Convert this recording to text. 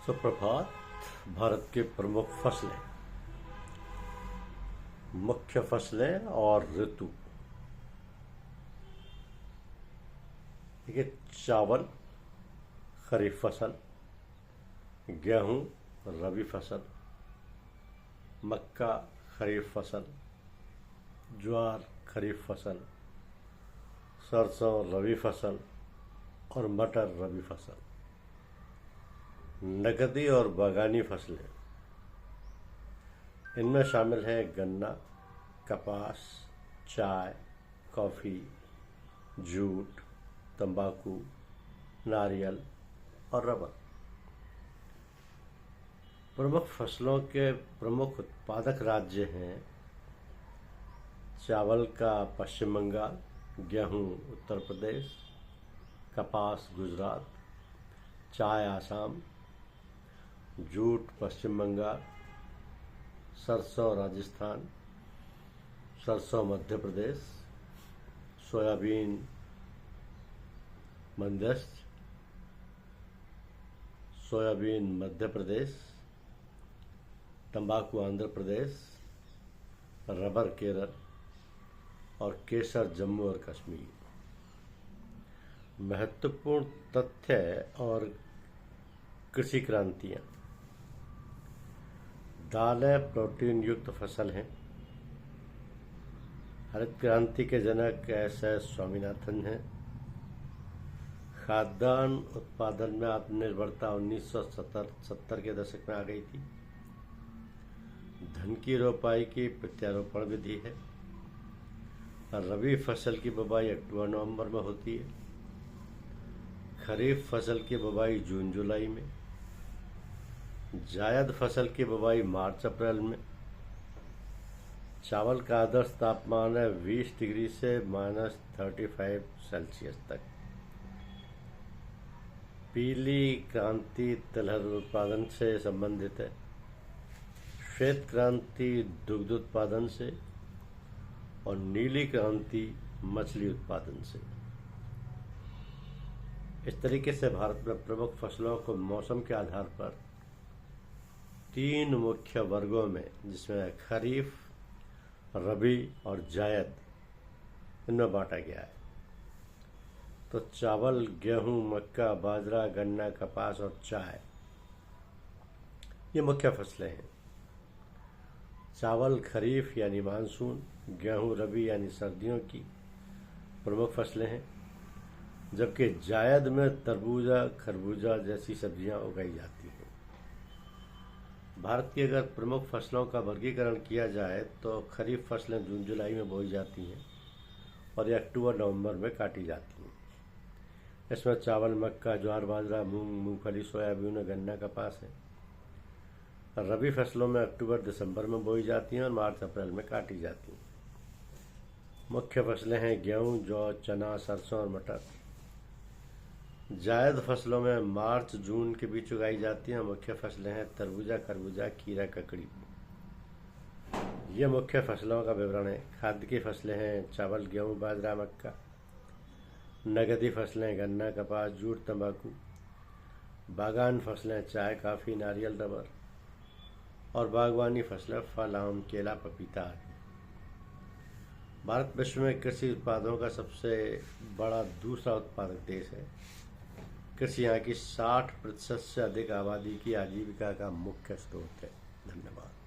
सुप्रभात। भारत के प्रमुख फसलें, मुख्य फसलें और ऋतु। देखिए, चावल खरीफ फसल, गेहूं रबी फसल, मक्का खरीफ फसल, ज्वार खरीफ फसल, सरसों रबी फसल और मटर रबी फसल। नकदी और बागानी फसलें, इनमें शामिल हैं गन्ना, कपास, चाय, कॉफ़ी, जूट, तंबाकू, नारियल और रबर। प्रमुख फसलों के प्रमुख उत्पादक राज्य हैं चावल का पश्चिम बंगाल, गेहूं उत्तर प्रदेश, कपास गुजरात, चाय आसाम, जूट पश्चिम बंगाल, सरसों राजस्थान, सरसों मध्य प्रदेश, सोयाबीन महाराष्ट्र, सोयाबीन मध्य प्रदेश, तंबाकू आंध्र प्रदेश, रबर केरल और केसर जम्मू और कश्मीर। महत्वपूर्ण तथ्य और कृषि क्रांतियाँ। दालें प्रोटीन युक्त फसल हैं। हरित क्रांति के जनक एस स्वामीनाथन हैं। खाद्यान्न उत्पादन में आत्मनिर्भरता 1970 के दशक में आ गई थी। धन की रोपाई की प्रत्यारोपण विधि है। रबी फसल की बुवाई अक्टूबर नवंबर में होती है। खरीफ फसल की बुवाई जून जुलाई में। जायद फसल की बुवाई मार्च अप्रैल में। चावल का आदर्श तापमान है 20 डिग्री से -35 सेल्सियस तक। पीली क्रांति तिलहन उत्पादन से संबंधित है। श्वेत क्रांति दुग्ध उत्पादन से और नीली क्रांति मछली उत्पादन से। इस तरीके से भारत में प्रमुख फसलों को मौसम के आधार पर 3 मुख्य वर्गों में, जिसमें खरीफ, रबी और जायद, इनमें बांटा गया है। तो चावल, गेहूं, मक्का, बाजरा, गन्ना, कपास और चाय, ये मुख्य फसलें हैं। चावल खरीफ यानी मानसून, गेहूं रबी यानी सर्दियों की प्रमुख फसलें हैं, जबकि जायद में तरबूजा, खरबूजा जैसी सब्जियां उगाई जाती हैं। भारत की अगर प्रमुख फसलों का वर्गीकरण किया जाए तो खरीफ फसलें जून जुलाई में बोई जाती हैं और ये अक्टूबर नवंबर में काटी जाती हैं। इसमें चावल, मक्का, ज्वार, बाजरा, मूंग, मूंगफली, सोयाबीन और गन्ना, कपास है। रबी फसलों में अक्टूबर दिसंबर में बोई जाती हैं और मार्च अप्रैल में काटी जाती हैं। मुख्य फसलें हैं गेहूं, जौ, चना, सरसों और मटर। जायद फसलों में मार्च जून के बीच उगाई जाती हैं। मुख्य फसलें हैं तरबूजा, खरबूजा, खीरा, ककड़ी। ये मुख्य फसलों का विवरण है। खाद्य की फसलें हैं चावल, गेहूं, बाजरा, मक्का। नगदी फसलें गन्ना, कपास, जूट, तंबाकू। बागान फसलें चाय, कॉफ़ी, नारियल, रबर। और बागवानी फसलें फल, आम, केला, पपीता आदि। भारत विश्व में कृषि उत्पादों का सबसे बड़ा दूसरा उत्पादक देश है। कृषि यहाँ की 60% से अधिक आबादी की आजीविका का मुख्य स्रोत है। धन्यवाद।